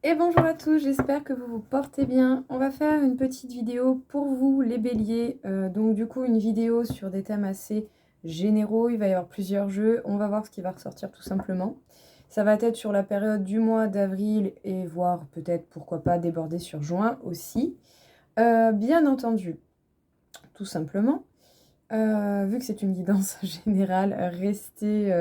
Et bonjour à tous, j'espère que vous vous portez bien. On va faire une petite vidéo pour vous les béliers. Donc du coup une vidéo sur des thèmes assez généraux, il va y avoir plusieurs jeux. On va voir ce qui va ressortir tout simplement. Ça va être sur la période du mois d'avril et voire peut-être pourquoi pas déborder sur juin aussi. Bien entendu, tout simplement. Vu que c'est une guidance générale, restez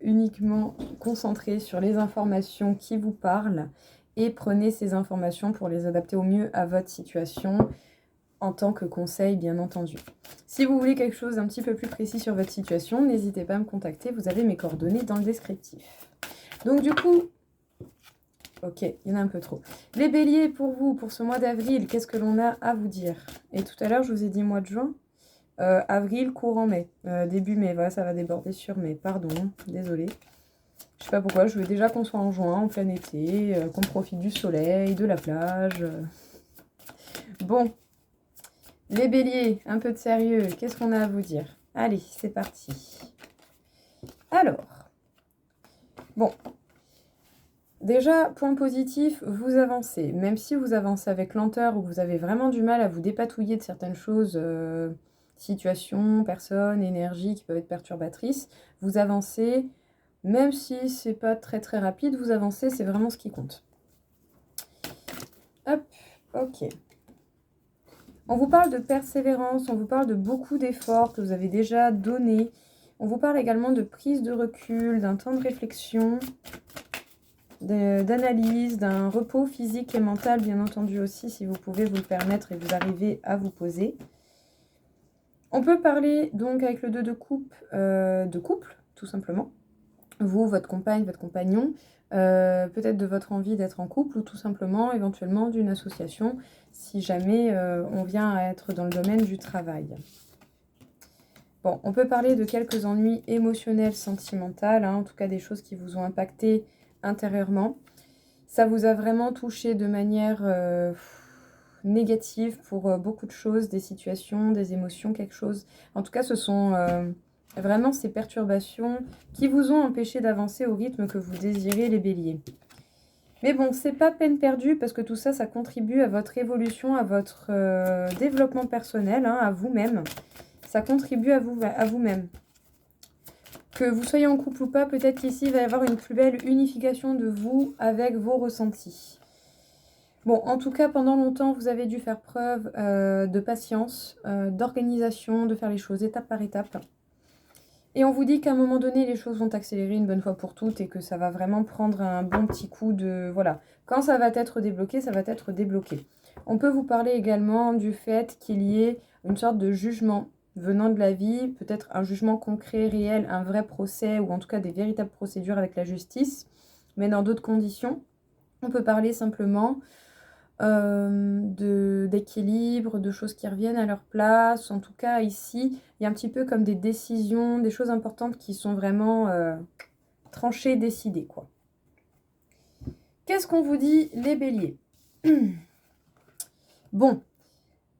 uniquement concentré sur les informations qui vous parlent et prenez ces informations pour les adapter au mieux à votre situation en tant que conseil, bien entendu. Si vous voulez quelque chose d'un petit peu plus précis sur votre situation, n'hésitez pas à me contacter, vous avez mes coordonnées dans le descriptif. Donc du coup, ok, il y en a un peu trop. Les béliers, pour vous, pour ce mois d'avril, qu'est-ce que l'on a à vous dire? Et tout à l'heure, je vous ai dit mois de juin. Avril, courant mai, début mai, voilà, ça va déborder sur mai, pardon, désolée. Je sais pas pourquoi, je veux déjà qu'on soit en juin, en plein été, qu'on profite du soleil, de la plage. Bon, les béliers, un peu de sérieux, qu'est-ce qu'on a à vous dire? Allez, c'est parti. Alors, bon, déjà, point positif, vous avancez. Même si vous avancez avec lenteur ou que vous avez vraiment du mal à vous dépatouiller de certaines choses... situations, personnes, énergies qui peuvent être perturbatrices, vous avancez, même si c'est pas très très rapide, vous avancez, c'est vraiment ce qui compte. Hop, ok. On vous parle de persévérance, on vous parle de beaucoup d'efforts que vous avez déjà donnés. On vous parle également de prise de recul, d'un temps de réflexion, d'analyse, d'un repos physique et mental, bien entendu aussi, si vous pouvez vous le permettre et vous arrivez à vous poser. On peut parler donc avec le 2 de coupe, tout simplement. Vous, votre compagne, votre compagnon, peut-être de votre envie d'être en couple ou tout simplement, éventuellement, d'une association si jamais on vient à être dans le domaine du travail. Bon, on peut parler de quelques ennuis émotionnels, sentimentaux, en tout cas des choses qui vous ont impacté intérieurement. Ça vous a vraiment touché de manière... négative pour beaucoup de choses, des situations, des émotions, quelque chose. En tout cas, ce sont vraiment ces perturbations qui vous ont empêché d'avancer au rythme que vous désirez, les béliers. Mais bon, c'est pas peine perdue parce que tout ça, ça contribue à votre évolution, à votre développement personnel, à vous-même. Ça contribue à vous-même. Que vous soyez en couple ou pas, peut-être qu'ici, il va y avoir une plus belle unification de vous avec vos ressentis. Bon, en tout cas, pendant longtemps, vous avez dû faire preuve de patience, d'organisation, de faire les choses étape par étape. Et on vous dit qu'à un moment donné, les choses vont accélérer une bonne fois pour toutes et que ça va vraiment prendre un bon petit coup de... Voilà, quand ça va être débloqué, ça va être débloqué. On peut vous parler également du fait qu'il y ait une sorte de jugement venant de la vie, peut-être un jugement concret, réel, un vrai procès ou en tout cas des véritables procédures avec la justice, mais dans d'autres conditions. On peut parler simplement... d'équilibre, de choses qui reviennent à leur place. En tout cas, ici, il y a un petit peu comme des décisions, des choses importantes qui sont vraiment tranchées, décidées, quoi. Qu'est-ce qu'on vous dit, les béliers? Bon,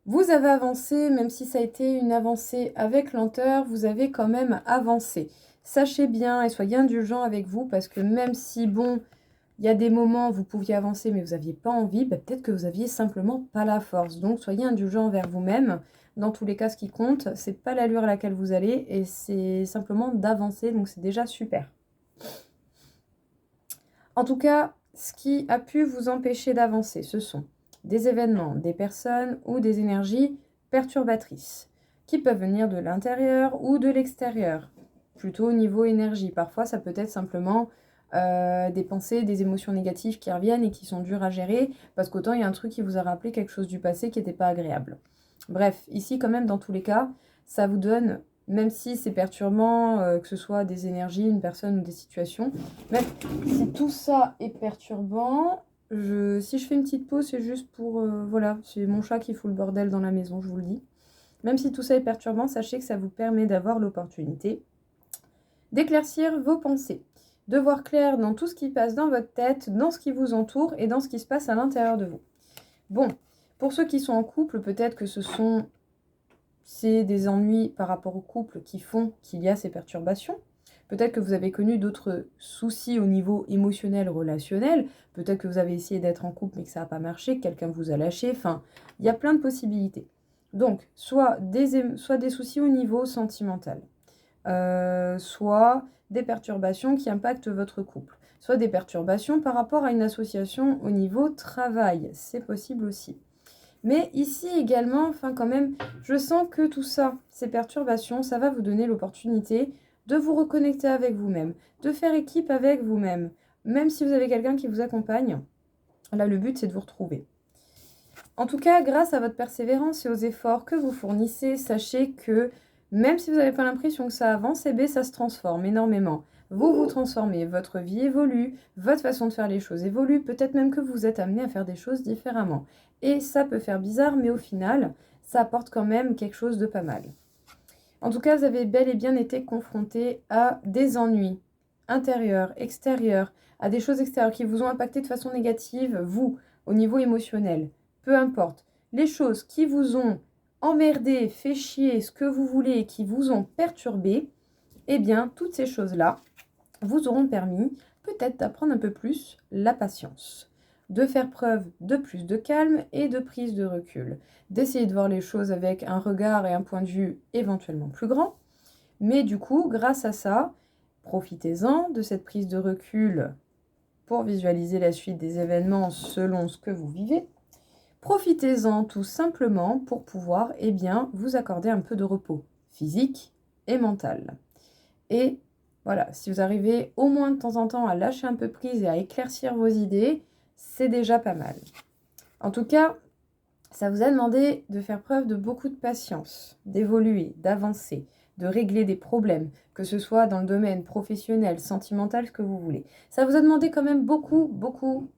vous avez avancé, même si ça a été une avancée avec lenteur, vous avez quand même avancé. Sachez bien et soyez indulgents avec vous, parce que même si, bon... Il y a des moments où vous pouviez avancer mais vous n'aviez pas envie, peut-être que vous aviez simplement pas la force. Donc soyez indulgents envers vous-même. Dans tous les cas, ce qui compte, c'est pas l'allure à laquelle vous allez et c'est simplement d'avancer. Donc c'est déjà super. En tout cas, ce qui a pu vous empêcher d'avancer, ce sont des événements, des personnes ou des énergies perturbatrices qui peuvent venir de l'intérieur ou de l'extérieur. Plutôt au niveau énergie. Parfois, ça peut être simplement... des pensées, des émotions négatives qui reviennent et qui sont dures à gérer, parce qu'autant il y a un truc qui vous a rappelé quelque chose du passé qui n'était pas agréable. Bref, ici quand même dans tous les cas, ça vous donne, même si c'est perturbant, que ce soit des énergies, une personne ou des situations, même si tout ça est perturbant, si je fais une petite pause, c'est juste pour, voilà, c'est mon chat qui fout le bordel dans la maison, je vous le dis. Même si tout ça est perturbant, sachez que ça vous permet d'avoir l'opportunité d'éclaircir vos pensées, de voir clair dans tout ce qui passe dans votre tête, dans ce qui vous entoure et dans ce qui se passe à l'intérieur de vous. Bon, pour ceux qui sont en couple, peut-être que c'est des ennuis par rapport au couple qui font qu'il y a ces perturbations. Peut-être que vous avez connu d'autres soucis au niveau émotionnel, relationnel. Peut-être que vous avez essayé d'être en couple mais que ça n'a pas marché, que quelqu'un vous a lâché. Enfin, il y a plein de possibilités. Donc, soit des soucis au niveau sentimental, soit des perturbations qui impactent votre couple, soit des perturbations par rapport à une association au niveau travail. C'est possible aussi. Mais ici également, enfin quand même, je sens que tout ça, ces perturbations, ça va vous donner l'opportunité de vous reconnecter avec vous-même, de faire équipe avec vous-même. Même si vous avez quelqu'un qui vous accompagne, là le but c'est de vous retrouver. En tout cas, grâce à votre persévérance et aux efforts que vous fournissez, sachez que même si vous n'avez pas l'impression que ça avance, eh bien, ça se transforme énormément. Vous vous transformez, votre vie évolue, votre façon de faire les choses évolue, peut-être même que vous êtes amené à faire des choses différemment. Et ça peut faire bizarre, mais au final, ça apporte quand même quelque chose de pas mal. En tout cas, vous avez bel et bien été confronté à des ennuis intérieurs, extérieurs, à des choses extérieures qui vous ont impacté de façon négative, vous, au niveau émotionnel. Peu importe. Les choses qui vous ont emmerdé, fait chier, ce que vous voulez, qui vous ont perturbé, eh bien, toutes ces choses-là vous auront permis peut-être d'apprendre un peu plus la patience, de faire preuve de plus de calme et de prise de recul, d'essayer de voir les choses avec un regard et un point de vue éventuellement plus grand. Mais du coup, grâce à ça, profitez-en de cette prise de recul pour visualiser la suite des événements selon ce que vous vivez. Profitez-en tout simplement pour pouvoir vous accorder un peu de repos physique et mental. Et voilà, si vous arrivez au moins de temps en temps à lâcher un peu prise et à éclaircir vos idées, c'est déjà pas mal. En tout cas, ça vous a demandé de faire preuve de beaucoup de patience, d'évoluer, d'avancer, de régler des problèmes, que ce soit dans le domaine professionnel, sentimental, ce que vous voulez. Ça vous a demandé quand même beaucoup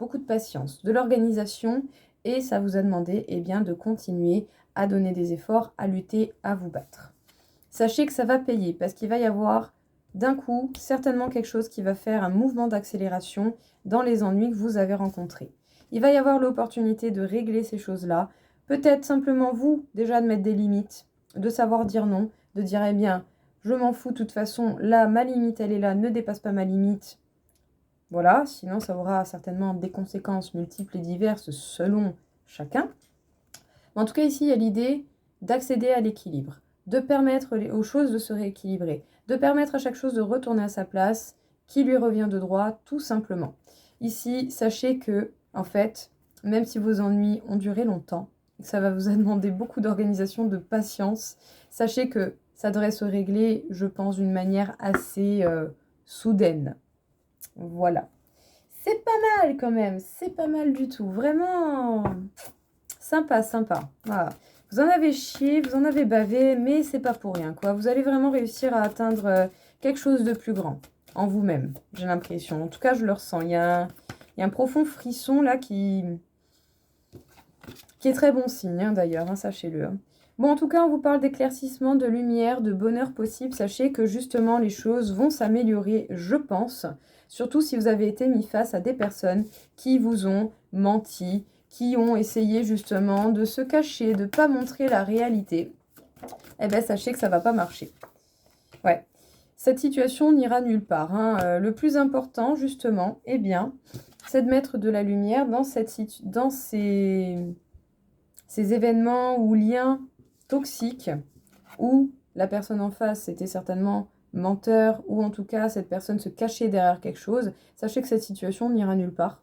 de patience, de l'organisation, et ça vous a demandé de continuer à donner des efforts, à lutter, à vous battre. Sachez que ça va payer, parce qu'il va y avoir d'un coup certainement quelque chose qui va faire un mouvement d'accélération dans les ennuis que vous avez rencontrés. Il va y avoir l'opportunité de régler ces choses-là. Peut-être simplement vous, déjà de mettre des limites, de savoir dire non, de dire je m'en fous de toute façon, là, ma limite, elle est là, ne dépasse pas ma limite. Voilà, sinon ça aura certainement des conséquences multiples et diverses selon chacun. Mais en tout cas, ici, il y a l'idée d'accéder à l'équilibre, de permettre aux choses de se rééquilibrer, de permettre à chaque chose de retourner à sa place, qui lui revient de droit, tout simplement. Ici, sachez que, en fait, même si vos ennuis ont duré longtemps, ça va vous demander beaucoup d'organisation, de patience, sachez que ça devrait se régler, je pense, d'une manière assez soudaine. Voilà. C'est pas mal quand même, c'est pas mal du tout. Vraiment sympa. Voilà. Vous en avez chié, vous en avez bavé, mais c'est pas pour rien, quoi. Vous allez vraiment réussir à atteindre quelque chose de plus grand en vous-même, j'ai l'impression. En tout cas, je le ressens. Il y a un profond frisson là qui est très bon signe, hein, d'ailleurs, hein, sachez-le. Hein. Bon, en tout cas, on vous parle d'éclaircissement, de lumière, de bonheur possible. Sachez que justement, les choses vont s'améliorer, je pense. Surtout si vous avez été mis face à des personnes qui vous ont menti, qui ont essayé justement de se cacher, de ne pas montrer la réalité. Eh bien, sachez que ça ne va pas marcher. Ouais. Cette situation n'ira nulle part. Hein. Le plus important, justement, c'est de mettre de la lumière dans ces événements ou liens toxiques où la personne en face était certainement menteur ou en tout cas cette personne se cachait derrière quelque chose. Sachez que cette situation n'ira nulle part.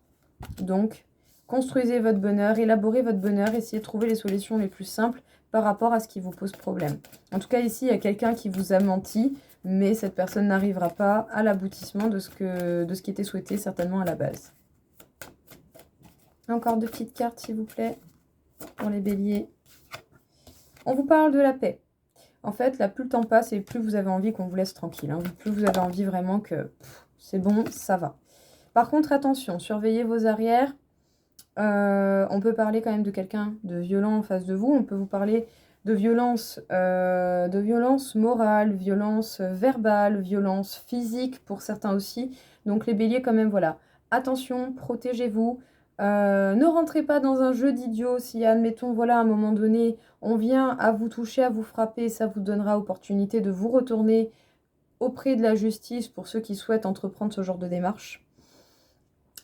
Donc, construisez votre bonheur, élaborez votre bonheur, essayez de trouver les solutions les plus simples par rapport à ce qui vous pose problème. En tout cas, ici, il y a quelqu'un qui vous a menti, mais cette personne n'arrivera pas à l'aboutissement de ce qui était souhaité certainement à la base. Encore 2 petites cartes, s'il vous plaît, pour les béliers. On vous parle de la paix. En fait, là, plus le temps passe et plus vous avez envie qu'on vous laisse tranquille. Hein. Plus vous avez envie vraiment que c'est bon, ça va. Par contre, attention, surveillez vos arrières. On peut parler quand même de quelqu'un de violent en face de vous. On peut vous parler de violence morale, violence verbale, violence physique pour certains aussi. Donc les béliers quand même, voilà. Attention, protégez-vous. Ne rentrez pas dans un jeu d'idiot si, admettons, voilà, à un moment donné, on vient à vous toucher, à vous frapper, ça vous donnera opportunité de vous retourner auprès de la justice pour ceux qui souhaitent entreprendre ce genre de démarche.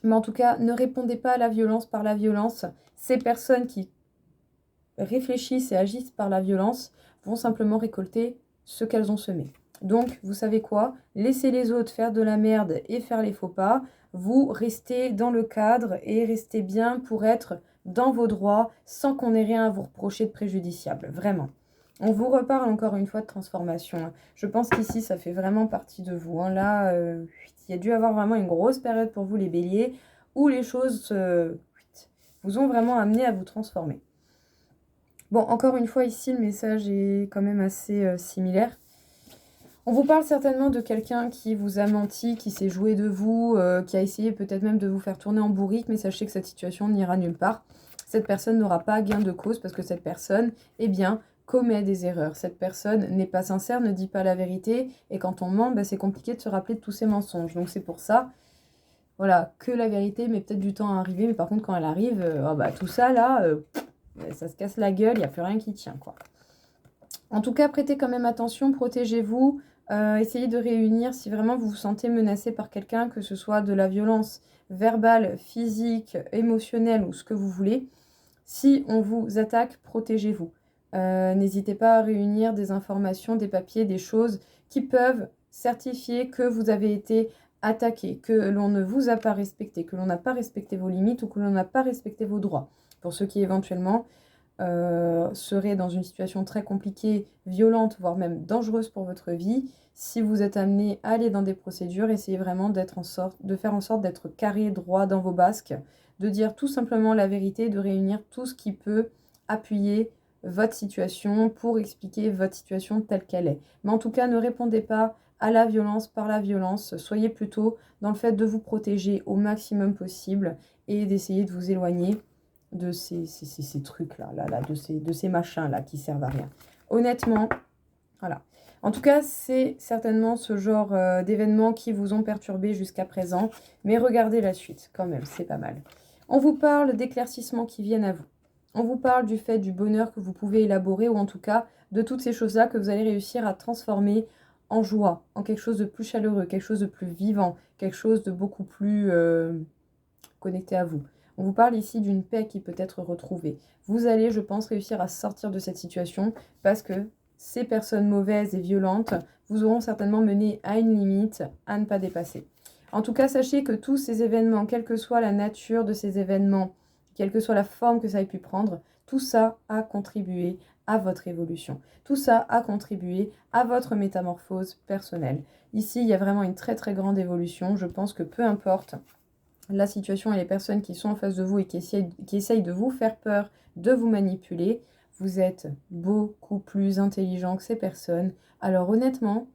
Mais en tout cas, ne répondez pas à la violence par la violence. Ces personnes qui réfléchissent et agissent par la violence vont simplement récolter ce qu'elles ont semé. Donc, vous savez quoi? Laissez les autres faire de la merde et faire les faux pas. Vous restez dans le cadre et restez bien pour être dans vos droits sans qu'on ait rien à vous reprocher de préjudiciable. Vraiment. On vous reparle encore une fois de transformation. Je pense qu'ici, ça fait vraiment partie de vous. Là, il y a dû avoir vraiment une grosse période pour vous, les béliers, où les choses vous ont vraiment amené à vous transformer. Bon, encore une fois, ici, le message est quand même assez similaire. On vous parle certainement de quelqu'un qui vous a menti, qui s'est joué de vous, qui a essayé peut-être même de vous faire tourner en bourrique, mais sachez que cette situation n'ira nulle part. Cette personne n'aura pas gain de cause parce que cette personne, eh bien, commet des erreurs. Cette personne n'est pas sincère, ne dit pas la vérité, et quand on ment, c'est compliqué de se rappeler de tous ces mensonges. Donc c'est pour ça, voilà, que la vérité met peut-être du temps à arriver, mais par contre, quand elle arrive, tout ça, là, ça se casse la gueule, il n'y a plus rien qui tient, quoi. En tout cas, prêtez quand même attention, protégez-vous, essayez de réunir si vraiment vous vous sentez menacé par quelqu'un, que ce soit de la violence verbale, physique, émotionnelle ou ce que vous voulez. Si on vous attaque, protégez-vous. N'hésitez pas à réunir des informations, des papiers, des choses qui peuvent certifier que vous avez été attaqué, que l'on ne vous a pas respecté, que l'on n'a pas respecté vos limites ou que l'on n'a pas respecté vos droits. Pour ceux qui éventuellement seraient dans une situation très compliquée, violente, voire même dangereuse pour votre vie, si vous êtes amené à aller dans des procédures, essayez vraiment de faire en sorte d'être carré, droit dans vos basques, de dire tout simplement la vérité, de réunir tout ce qui peut appuyer votre situation pour expliquer votre situation telle qu'elle est. Mais en tout cas, ne répondez pas à la violence par la violence, soyez plutôt dans le fait de vous protéger au maximum possible et d'essayer de vous éloigner de ces trucs-là, de ces machins-là qui servent à rien. Honnêtement, voilà. En tout cas, c'est certainement ce genre d'événements qui vous ont perturbé jusqu'à présent. Mais regardez la suite, quand même, c'est pas mal. On vous parle d'éclaircissements qui viennent à vous. On vous parle du fait du bonheur que vous pouvez élaborer, ou en tout cas, de toutes ces choses-là que vous allez réussir à transformer en joie, en quelque chose de plus chaleureux, quelque chose de plus vivant, quelque chose de beaucoup plus connecté à vous. On vous parle ici d'une paix qui peut être retrouvée. Vous allez, je pense, réussir à sortir de cette situation parce que ces personnes mauvaises et violentes vous auront certainement mené à une limite à ne pas dépasser. En tout cas, sachez que tous ces événements, quelle que soit la nature de ces événements, quelle que soit la forme que ça ait pu prendre, tout ça a contribué à votre évolution. Tout ça a contribué à votre métamorphose personnelle. Ici, il y a vraiment une très très grande évolution. Je pense que peu importe la situation et les personnes qui sont en face de vous et qui essayent de vous faire peur, de vous manipuler, vous êtes beaucoup plus intelligent que ces personnes. Alors honnêtement,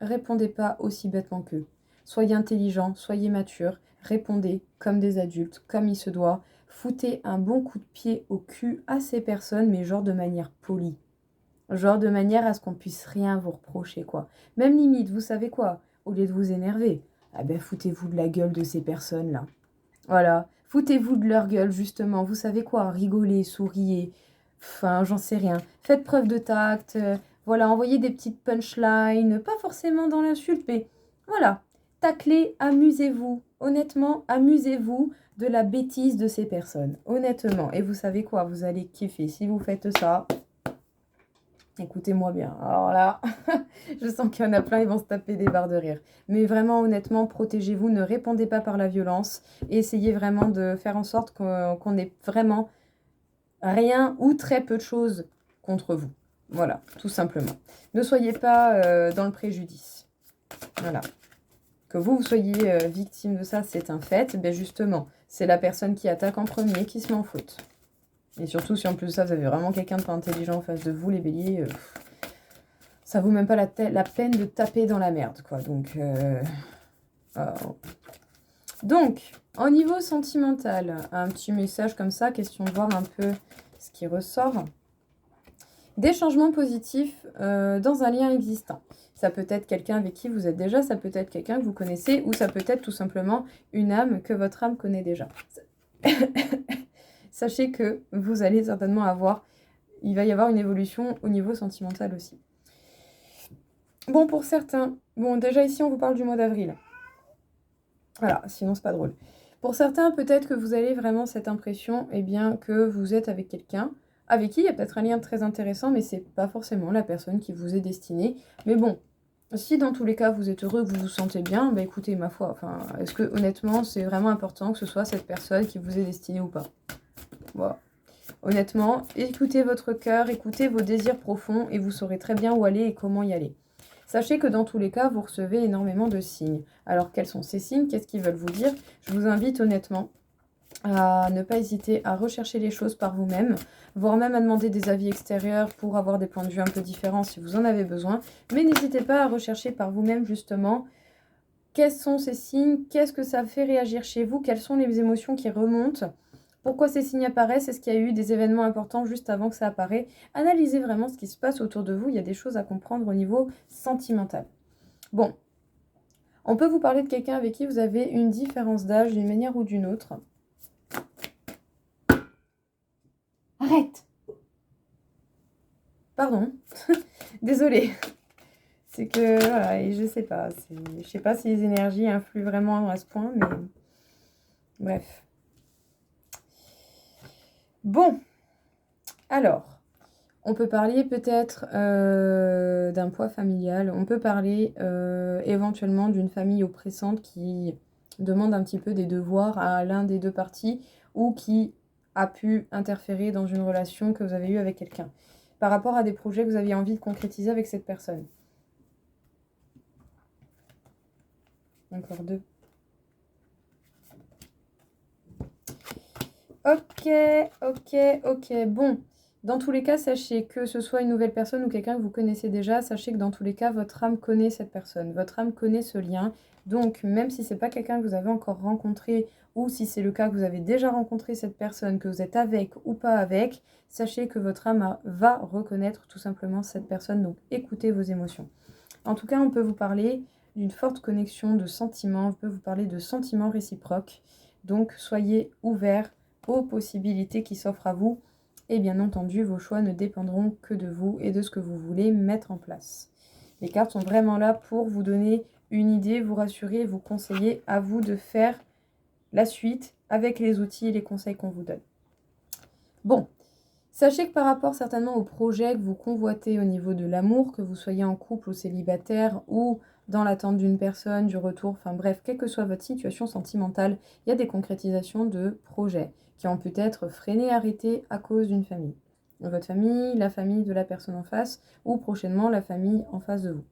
répondez pas aussi bêtement qu'eux. Soyez intelligent, soyez mature, répondez comme des adultes, comme il se doit. Foutez un bon coup de pied au cul à ces personnes, mais genre de manière polie. Genre de manière à ce qu'on puisse rien vous reprocher, quoi. Même limite, vous savez quoi? Au lieu de vous énerver, foutez-vous de la gueule de ces personnes-là. Voilà, foutez-vous de leur gueule, justement. Vous savez quoi? Rigolez, souriez. Enfin, j'en sais rien. Faites preuve de tact. Voilà, envoyez des petites punchlines. Pas forcément dans l'insulte, mais voilà. Taclez, amusez-vous. Honnêtement, amusez-vous de la bêtise de ces personnes. Honnêtement. Et vous savez quoi? Vous allez kiffer. Si vous faites ça, écoutez-moi bien. Alors là, je sens qu'il y en a plein, ils vont se taper des barres de rire. Mais vraiment, honnêtement, protégez-vous, ne répondez pas par la violence. Et essayez vraiment de faire en sorte qu'on n'ait vraiment rien ou très peu de choses contre vous. Voilà, tout simplement. Ne soyez pas dans le préjudice. Voilà. Que vous soyez victime de ça, c'est un fait. Ben justement, c'est la personne qui attaque en premier qui se met en faute. Et surtout, si en plus de ça, vous avez vraiment quelqu'un de pas intelligent en face de vous, les béliers, ça vaut même pas la peine de taper dans la merde, quoi. Donc, au niveau sentimental, un petit message comme ça, question de voir un peu ce qui ressort. Des changements positifs dans un lien existant. Ça peut être quelqu'un avec qui vous êtes déjà, ça peut être quelqu'un que vous connaissez, ou ça peut être tout simplement une âme que votre âme connaît déjà. Sachez que vous allez certainement il va y avoir une évolution au niveau sentimental aussi. Bon, pour certains, bon, déjà ici, on vous parle du mois d'avril. Voilà, sinon, c'est pas drôle. Pour certains, peut-être que vous avez vraiment cette impression, eh bien, que vous êtes avec quelqu'un avec qui il y a peut-être un lien très intéressant, mais c'est pas forcément la personne qui vous est destinée. Mais bon, si dans tous les cas vous êtes heureux, que vous vous sentez bien, bah écoutez, ma foi, enfin, est-ce que honnêtement c'est vraiment important que ce soit cette personne qui vous est destinée ou pas? Voilà. Honnêtement, écoutez votre cœur, écoutez vos désirs profonds et vous saurez très bien où aller et comment y aller. Sachez que dans tous les cas, vous recevez énormément de signes. Alors quels sont ces signes? Qu'est-ce qu'ils veulent vous dire? Je vous invite honnêtement à ne pas hésiter à rechercher les choses par vous-même, voire même à demander des avis extérieurs pour avoir des points de vue un peu différents si vous en avez besoin. Mais n'hésitez pas à rechercher par vous-même justement quels sont ces signes, qu'est-ce que ça fait réagir chez vous, quelles sont les émotions qui remontent, pourquoi ces signes apparaissent, est-ce qu'il y a eu des événements importants juste avant que ça apparaisse. Analysez vraiment ce qui se passe autour de vous, il y a des choses à comprendre au niveau sentimental. Bon, on peut vous parler de quelqu'un avec qui vous avez une différence d'âge d'une manière ou d'une autre. Arrête! Pardon, désolée. C'est que, voilà, et je sais pas si les énergies influent vraiment à ce point, mais bref. Bon, alors, on peut parler peut-être d'un poids familial, on peut parler éventuellement d'une famille oppressante qui demande un petit peu des devoirs à l'un des deux parties ou qui a pu interférer dans une relation que vous avez eue avec quelqu'un, par rapport à des projets que vous aviez envie de concrétiser avec cette personne. Encore deux. Ok. Bon, dans tous les cas, sachez que ce soit une nouvelle personne ou quelqu'un que vous connaissez déjà, sachez que dans tous les cas, votre âme connaît cette personne, votre âme connaît ce lien. Donc, même si c'est pas quelqu'un que vous avez encore rencontré ou si c'est le cas que vous avez déjà rencontré cette personne, que vous êtes avec ou pas avec, sachez que votre âme va reconnaître tout simplement cette personne. Donc, écoutez vos émotions. En tout cas, on peut vous parler d'une forte connexion de sentiments, on peut vous parler de sentiments réciproques. Donc, soyez ouverts aux possibilités qui s'offrent à vous. Et bien entendu, vos choix ne dépendront que de vous et de ce que vous voulez mettre en place. Les cartes sont vraiment là pour vous donner une idée, vous rassurer, vous conseiller. À vous de faire la suite avec les outils et les conseils qu'on vous donne. Bon, sachez que par rapport certainement au projet que vous convoitez au niveau de l'amour, que vous soyez en couple ou célibataire ou dans l'attente d'une personne, du retour, enfin bref, quelle que soit votre situation sentimentale, il y a des concrétisations de projets qui ont pu être freinés, arrêtés à cause d'une famille. Votre famille, la famille de la personne en face ou prochainement la famille en face de vous.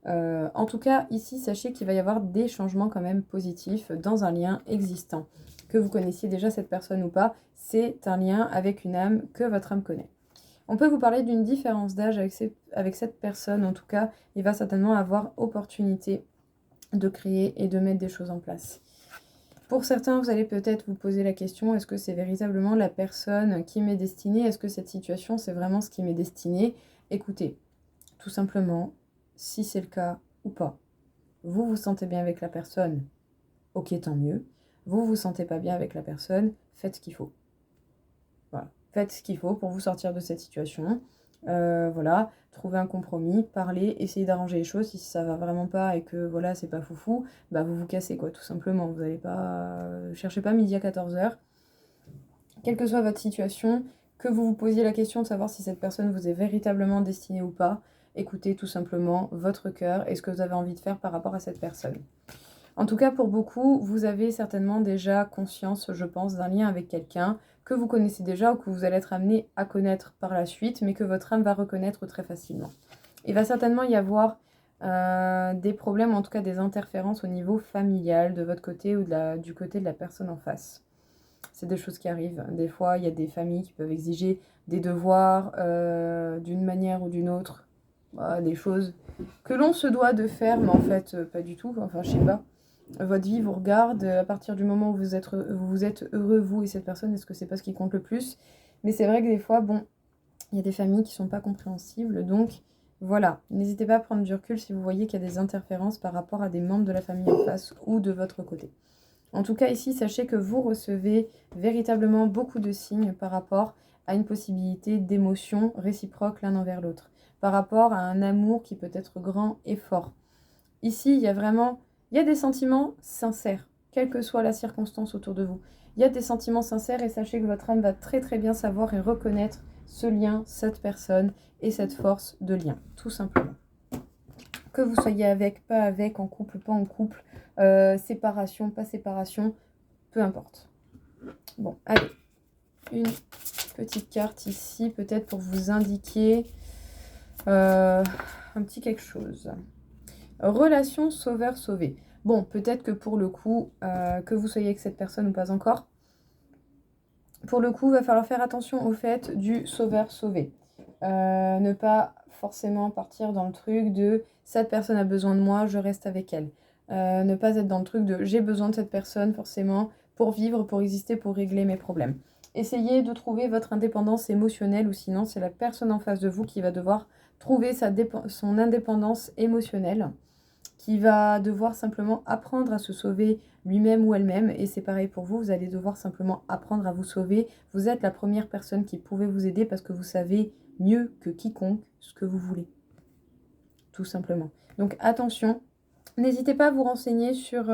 En tout cas, ici, sachez qu'il va y avoir des changements quand même positifs dans un lien existant. Que vous connaissiez déjà cette personne ou pas, c'est un lien avec une âme que votre âme connaît. On peut vous parler d'une différence d'âge avec cette personne. En tout cas, il va certainement avoir opportunité de créer et de mettre des choses en place. Pour certains, vous allez peut-être vous poser la question, est-ce que c'est véritablement la personne qui m'est destinée? Est-ce que cette situation, c'est vraiment ce qui m'est destiné? Écoutez, tout simplement, si c'est le cas ou pas, vous vous sentez bien avec la personne, ok, tant mieux. Vous vous sentez pas bien avec la personne, faites ce qu'il faut. Voilà, faites ce qu'il faut pour vous sortir de cette situation. Voilà, trouvez un compromis, parlez, essayez d'arranger les choses. Si ça va vraiment pas et que voilà, c'est pas foufou, bah vous vous cassez quoi, tout simplement. Vous n'allez pas cherchez pas midi à 14h. Quelle que soit votre situation, que vous vous posiez la question de savoir si cette personne vous est véritablement destinée ou pas, écoutez tout simplement votre cœur et ce que vous avez envie de faire par rapport à cette personne. En tout cas, pour beaucoup, vous avez certainement déjà conscience, je pense, d'un lien avec quelqu'un que vous connaissez déjà ou que vous allez être amené à connaître par la suite, mais que votre âme va reconnaître très facilement. Il va certainement y avoir des problèmes, en tout cas des interférences au niveau familial de votre côté ou du côté de la personne en face. C'est des choses qui arrivent. Des fois, il y a des familles qui peuvent exiger des devoirs d'une manière ou d'une autre. Des choses que l'on se doit de faire, mais en fait, pas du tout. Enfin, je sais pas. Votre vie vous regarde. À partir du moment où vous êtes heureux, vous et cette personne, est-ce que c'est pas ce qui compte le plus? Mais c'est vrai que des fois, bon, il y a des familles qui sont pas compréhensibles. Donc, voilà. N'hésitez pas à prendre du recul si vous voyez qu'il y a des interférences par rapport à des membres de la famille en face ou de votre côté. En tout cas, ici, sachez que vous recevez véritablement beaucoup de signes par rapport à une possibilité d'émotion réciproque l'un envers l'autre. par rapport à un amour qui peut être grand et fort. Ici, il y a des sentiments sincères, quelle que soit la circonstance autour de vous. Il y a des sentiments sincères et sachez que votre âme va très très bien savoir et reconnaître ce lien, cette personne et cette force de lien, tout simplement. Que vous soyez avec, pas avec, en couple, pas en couple, séparation, pas séparation, peu importe. Bon, allez, une petite carte ici, peut-être pour vous indiquer un petit quelque chose. Relation sauveur-sauvé. Bon, peut-être que pour le coup, que vous soyez avec cette personne ou pas encore, pour le coup, il va falloir faire attention au fait du sauveur-sauvé. Ne pas forcément partir dans le truc de cette personne a besoin de moi, je reste avec elle. Ne pas être dans le truc de j'ai besoin de cette personne forcément pour vivre, pour exister, pour régler mes problèmes. Essayez de trouver votre indépendance émotionnelle ou sinon c'est la personne en face de vous qui va devoir trouver son indépendance émotionnelle, qui va devoir simplement apprendre à se sauver lui-même ou elle-même. Et c'est pareil pour vous, vous allez devoir simplement apprendre à vous sauver. Vous êtes la première personne qui pouvait vous aider parce que vous savez mieux que quiconque ce que vous voulez. Tout simplement. Donc attention, n'hésitez pas à vous renseigner sur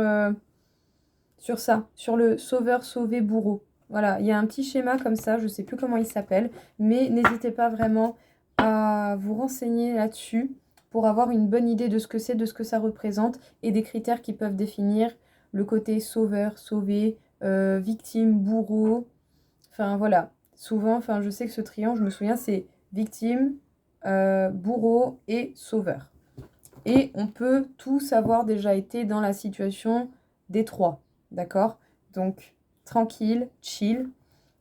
ça, sur le sauveur-sauvé-bourreau. Voilà, il y a un petit schéma comme ça, je ne sais plus comment il s'appelle, mais n'hésitez pas vraiment à vous renseigner là-dessus pour avoir une bonne idée de ce que c'est, de ce que ça représente et des critères qui peuvent définir le côté sauveur, sauvé, victime, bourreau. Enfin voilà, souvent, je sais que ce triangle, je me souviens, c'est victime, bourreau et sauveur. Et on peut tous avoir déjà été dans la situation des trois, d'accord? Donc, tranquille, chill.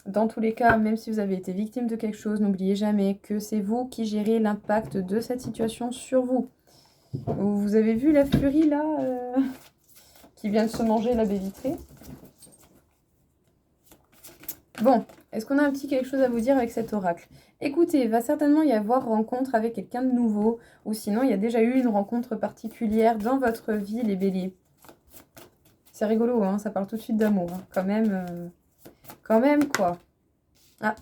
Dans tous les cas, même si vous avez été victime de quelque chose, n'oubliez jamais que c'est vous qui gérez l'impact de cette situation sur vous. Vous avez vu la furie là qui vient de se manger la baie vitrée? Bon, est-ce qu'on a un petit quelque chose à vous dire avec cet oracle? Écoutez, il va certainement y avoir rencontre avec quelqu'un de nouveau, ou sinon il y a déjà eu une rencontre particulière dans votre vie, les béliers. C'est rigolo, hein, ça parle tout de suite d'amour, hein. Quand même, quoi. Ah,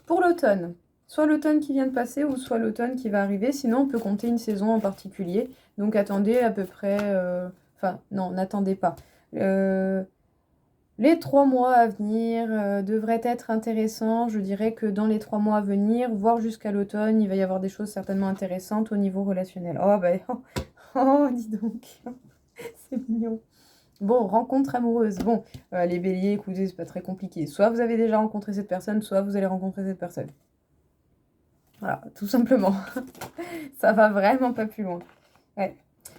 pour l'automne, soit l'automne qui vient de passer, ou soit l'automne qui va arriver, sinon on peut compter une saison en particulier. Donc attendez à peu près... Enfin, non, n'attendez pas. Les 3 mois à venir devraient être intéressants. Je dirais que dans les 3 mois à venir, voire jusqu'à l'automne, il va y avoir des choses certainement intéressantes au niveau relationnel. Oh, bah, oh, dis donc, c'est mignon. Bon, rencontre amoureuse. Bon, les béliers, écoutez, c'est pas très compliqué. Soit vous avez déjà rencontré cette personne, soit vous allez rencontrer cette personne. Voilà, tout simplement. Ça va vraiment pas plus loin. Ouais.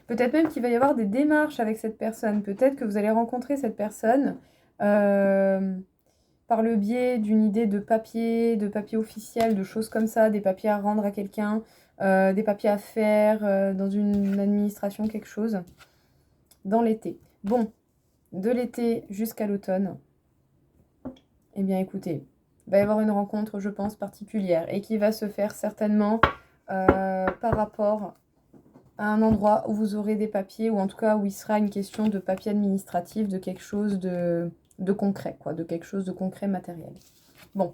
Peut-être même qu'il va y avoir des démarches avec cette personne. Peut-être que vous allez rencontrer cette personne par le biais d'une idée de papier officiel, de choses comme ça, des papiers à rendre à quelqu'un, des papiers à faire dans une administration, quelque chose, dans l'été. Bon, de l'été jusqu'à l'automne, eh bien écoutez, il va y avoir une rencontre, je pense, particulière et qui va se faire certainement par rapport à un endroit où vous aurez des papiers, ou en tout cas où il sera une question de papier administratif, de quelque chose de concret, quoi, de quelque chose de concret matériel. Bon,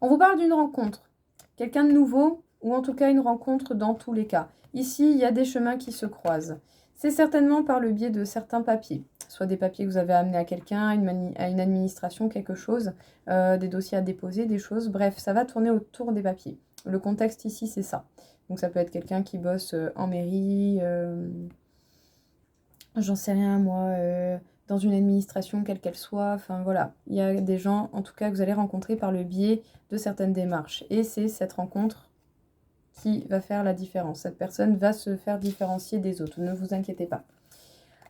on vous parle d'une rencontre, quelqu'un de nouveau, ou en tout cas une rencontre dans tous les cas. Ici, il y a des chemins qui se croisent. C'est certainement par le biais de certains papiers, soit des papiers que vous avez amenés à quelqu'un, à une administration, quelque chose, des dossiers à déposer, des choses, bref, ça va tourner autour des papiers. Le contexte ici, c'est ça. Donc ça peut être quelqu'un qui bosse en mairie, j'en sais rien moi, dans une administration quelle qu'elle soit, enfin voilà. Il y a des gens en tout cas que vous allez rencontrer par le biais de certaines démarches. Et c'est cette rencontre qui va faire la différence. Cette personne va se faire différencier des autres, ne vous inquiétez pas.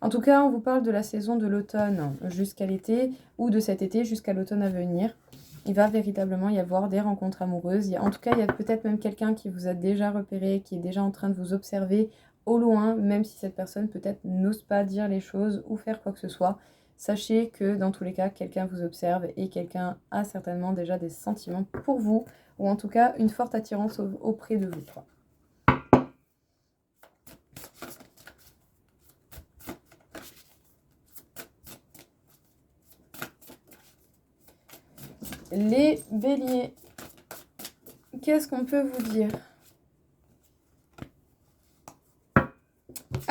En tout cas, on vous parle de la saison de l'automne jusqu'à l'été, ou de cet été jusqu'à l'automne à venir. Il va véritablement y avoir des rencontres amoureuses. En tout cas, il y a peut-être même quelqu'un qui vous a déjà repéré, qui est déjà en train de vous observer au loin, même si cette personne peut-être n'ose pas dire les choses ou faire quoi que ce soit. Sachez que dans tous les cas, quelqu'un vous observe et quelqu'un a certainement déjà des sentiments pour vous, ou en tout cas une forte attirance auprès de vous, quoi. Les béliers, qu'est-ce qu'on peut vous dire?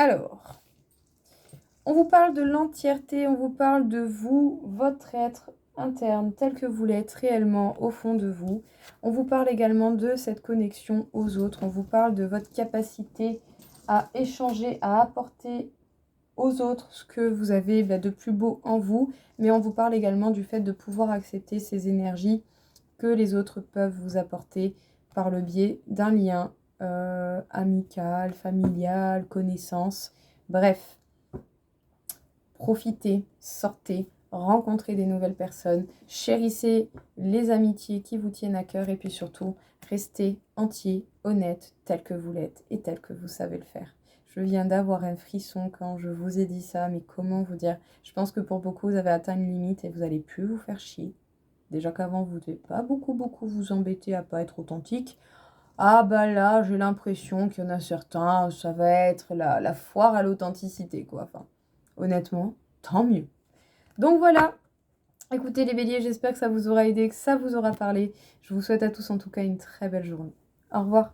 Alors, on vous parle de l'entièreté, on vous parle de vous, votre être interne, tel que vous l'êtes réellement au fond de vous. On vous parle également de cette connexion aux autres. On vous parle de votre capacité à échanger, à apporter aux autres ce que vous avez de plus beau en vous. Mais on vous parle également du fait de pouvoir accepter ces énergies que les autres peuvent vous apporter par le biais d'un lien amical, familial, connaissance. Bref, profitez, sortez, rencontrez des nouvelles personnes, chérissez les amitiés qui vous tiennent à cœur et puis surtout, restez entier, honnête, tel que vous l'êtes et tel que vous savez le faire. Je viens d'avoir un frisson quand je vous ai dit ça, mais comment vous dire? Je pense que pour beaucoup, vous avez atteint une limite et vous n'allez plus vous faire chier. Déjà qu'avant, vous ne devez pas beaucoup vous embêter à pas être authentique. Ah bah là, j'ai l'impression qu'il y en a certains, ça va être la foire à l'authenticité, quoi. Enfin, honnêtement, tant mieux. Donc voilà, écoutez les béliers, j'espère que ça vous aura aidé, que ça vous aura parlé. Je vous souhaite à tous en tout cas une très belle journée. Au revoir.